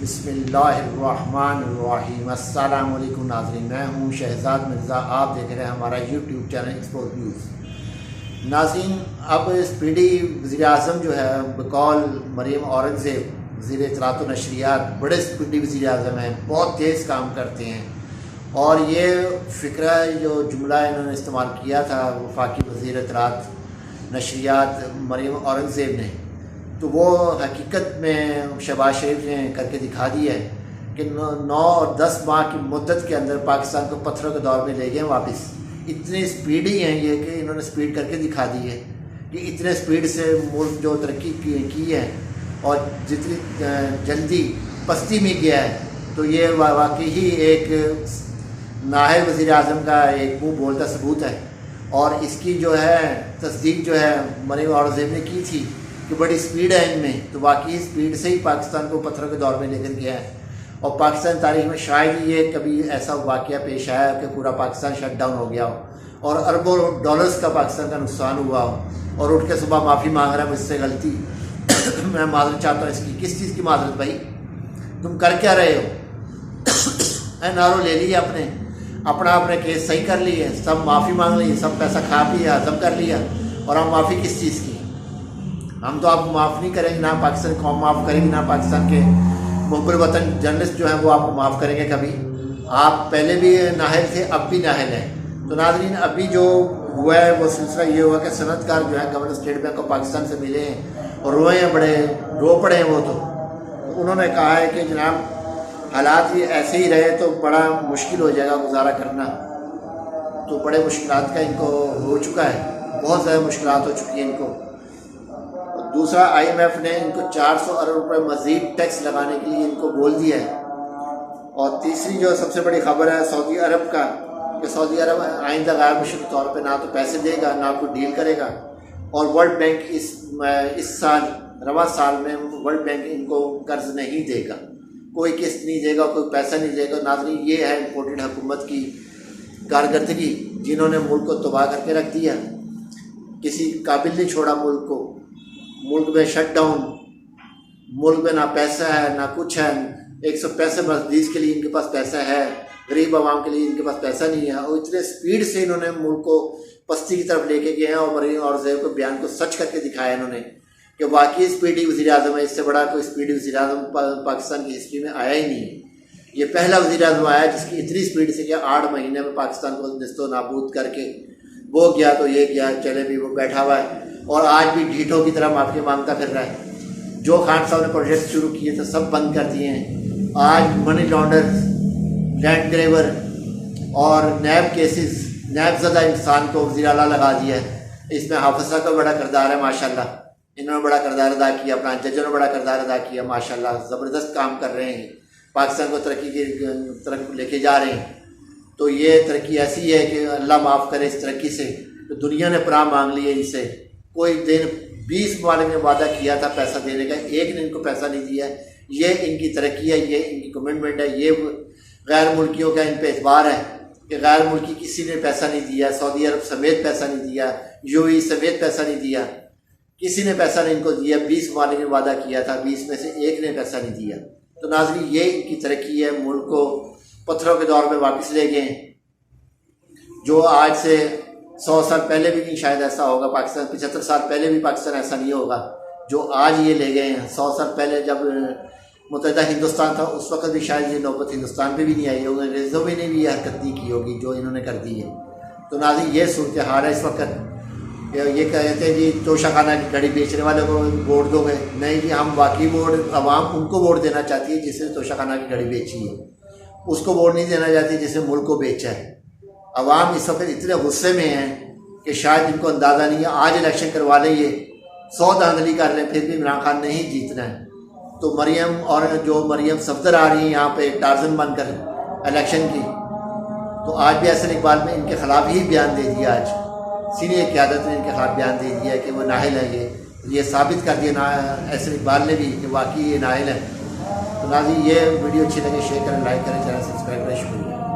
بسم اللہ الرحمن الرحیم۔ السلام علیکم ناظرین، میں ہوں شہزاد مرزا، آپ دیکھ رہے ہیں ہمارا یوٹیوب چینل ایکسپورٹ نیوز۔ ناظرین، اب اسپیڈی وزیر اعظم جو ہے بقول مریم اورنگزیب وزیر اطلاعات و نشریات بڑے اسپیڈی وزیر اعظم ہیں، بہت تیز کام کرتے ہیں، اور یہ فکرہ جو جملہ انہوں نے استعمال کیا تھا وفاقی وزیر اطلاعات نشریات مریم اورنگزیب نے، تو وہ حقیقت میں شہباز شریف نے کر کے دکھا دیا ہے کہ 9 اور 10 ماہ کی مدت کے اندر پاکستان کو پتھروں کے دور میں لے گئے واپس۔ اتنے اسپیڈی ہیں یہ کہ انہوں نے اسپیڈ کر کے دکھا دی ہے کہ اتنے اسپیڈ سے ملک جو ترقی کی ہے اور جتنی جلدی پستی میں گیا ہے، تو یہ واقعی ہی ایک نااہل وزیر اعظم کا ایک منہ بولتا ثبوت ہے، اور اس کی جو ہے تصدیق جو ہے مریم اورنگزیب نے کی تھی کہ بڑی سپیڈ ہے ان میں، تو واقعی سپیڈ سے ہی پاکستان کو پتھروں کے دور میں لے کر گیا ہے۔ اور پاکستان تاریخ میں شاید یہ کبھی ایسا واقعہ پیش آیا کہ پورا پاکستان شٹ ڈاؤن ہو گیا ہو اور اربوں ڈالرز کا پاکستان کا نقصان ہوا ہو، اور اٹھ کے صبح معافی مانگ رہا ہے مجھ سے غلطی میں معذرت چاہتا ہوں۔ اس کی کس چیز کی معذرت بھائی؟ تم کر کیا رہے ہو؟ این آر او لے لیے اپنے کیس صحیح کر لیے، سب معافی مانگ لی، سب پیسہ کھا پیا ہضم کر لیا، اور ہم معافی کس چیز کی؟ ہم تو آپ کو معاف نہیں کریں گے، نہ پاکستان قوم معاف کرے گی، نہ پاکستان کے محب الوطن جرنلسٹ جو ہیں وہ آپ کو معاف کریں گے کبھی۔ آپ پہلے بھی نااہل تھے، اب بھی نااہل ہیں۔ تو ناظرین، ابھی جو ہوا ہے وہ سلسلہ یہ ہوا کہ صنعت کار جو ہے governor state bank of Pakistan سے ملے ہیں اور روئے ہیں، بڑے رو پڑے ہیں وہ، تو انہوں نے کہا ہے کہ جناب حالات یہ ایسے ہی رہے تو بڑا مشکل ہو جائے گا گزارا کرنا، تو بڑے مشکلات کا ان کو ہو چکا ہے، بہت زیادہ مشکلات ہو چکی ہیں ان کو۔ دوسرا، آئی ایم ایف نے ان کو 400 ارب روپے مزید ٹیکس لگانے کے لیے ان کو بول دیا ہے۔ اور تیسری جو سب سے بڑی خبر ہے سعودی عرب کا، کہ سعودی عرب آئندہ غیر مشرعی طور پہ نہ تو پیسے دے گا، نہ کوئی ڈیل کرے گا، اور ورلڈ بینک اس سال رواں سال میں ورلڈ بینک ان کو قرض نہیں دے گا، کوئی قسط نہیں دے گا، کوئی پیسہ نہیں دے گا۔ ناظرین، یہ ہے امپورٹنٹ حکومت کی کارکردگی، جنہوں نے ملک کو تباہ کر کے رکھ دیا، کسی قابل نہیں چھوڑا ملک کو۔ ملک میں شٹ ڈاؤن، ملک میں نہ پیسہ ہے نہ کچھ ہے، 165 مرسڈیز کے لیے ان کے پاس پیسہ ہے، غریب عوام کے لیے ان کے پاس پیسہ نہیں ہے، اور اتنے سپیڈ سے انہوں نے ملک کو پستی کی طرف لے کے گئے ہیں، اور مریم اورنگزیب کو بیان کو سچ کر کے دکھایا انہوں نے کہ واقعی اسپیڈی وزیر اعظم ہے، اس سے بڑا کوئی اسپیڈی وزیر اعظم پاکستان کی ہسٹری میں آیا ہی نہیں ہے۔ یہ پہلا وزیر اعظم آیا جس کی اتنی اسپیڈ سے کہ 8 مہینے میں پاکستان کو نست و نابود کر کے وہ گیا تو یہ گیا، چلے بھی وہ بیٹھا ہوا ہے، اور آج بھی ڈھیٹوں کی طرح معافی مانگتا پھر رہا ہے۔ جو خان صاحب نے پروجیکٹ شروع کیے تھے سب بند کر دیے ہیں۔ آج منی لانڈر، لینڈ گریور اور نیب کیسز، نیب زدہ انسان کو وزیر اعلیٰ لگا دیا ہے۔ اس میں حافظ صاحب کا بڑا کردار ہے ماشاءاللہ، انہوں نے بڑا کردار ادا کیا، اپنا ججوں نے بڑا کردار ادا کیا ماشاءاللہ، زبردست کام کر رہے ہیں، پاکستان کو ترقی کی طرف لے کے جا رہے ہیں۔ تو یہ ترقی ایسی ہے کہ اللہ معاف کرے اس ترقی سے، تو دنیا نے پناہ مانگ لی ہے ان سے۔ کوئی دن 20 ممالک نے وعدہ کیا تھا پیسہ دینے کا، ایک نے ان کو پیسہ نہیں دیا ہے۔ یہ ان کی ترقی ہے، یہ ان کی کمٹمنٹ ہے، یہ غیر ملکیوں کا ان پہ اعتبار ہے کہ غیر ملکی کسی نے پیسہ نہیں دیا، سعودی عرب سمیت پیسہ نہیں دیا، یو اے ای سمیت پیسہ نہیں دیا، کسی نے پیسہ نہیں ان کو دیا۔ 20 ممالک نے وعدہ کیا تھا، 20 میں سے ایک نے پیسہ نہیں دیا۔ تو ناظرین، یہ ان کی ترقی ہے، ملک کو پتھروں کے دور میں واپس لے گئے، جو آج سے 100 سال پہلے بھی نہیں شاید ایسا ہوگا پاکستان، 75 سال پہلے بھی پاکستان ایسا نہیں ہوگا جو آج یہ لے گئے ہیں۔ 100 سال پہلے جب متحدہ ہندوستان تھا اس وقت بھی شاید یہ نوبت ہندوستان پہ بھی نہیں آئی ہوگی، انگریزوں بھی نے بھی یہ حرکت نہیں کی ہوگی جو انہوں نے کر دی ہے۔ تو ناظرین، یہ صورتحال ہے اس وقت۔ یہ کہتے ہیں جی توشہ خانہ کی گھڑی بیچنے والے کو ووٹ دو گے، نہیں جی، ہم واقعی ووٹ، عوام ان کو ووٹ دینا چاہتی ہے جس نے توشہ خانہ کی گھڑی بیچی ہے، اس کو ووٹ نہیں دینا چاہتی جس نے ملک کو بیچا ہے۔ عوام اس وقت اتنے غصے میں ہیں کہ شاید ان کو اندازہ نہیں ہے، آج الیکشن کروا لیں، یہ 100 دھاندلی کر لیں، پھر بھی عمران خان نے ہی جیتنا ہے۔ تو مریم صفدر آ رہی ہیں یہاں پہ ٹارزن بن کر الیکشن کی، تو آج بھی احسن اقبال نے ان کے خلاف ہی بیان دے دیا، آج سینئر قیادت نے ان کے خلاف بیان دے دیا کہ وہ نااہل ہے، یہ ثابت کر دیا احسن اقبال نے بھی کہ واقعی یہ نااہل ہے۔ تو ناظرین، یہ ویڈیو اچھی لگے شیئر کریں، لائک کریں، چینل سبسکرائب کریں، شکریہ۔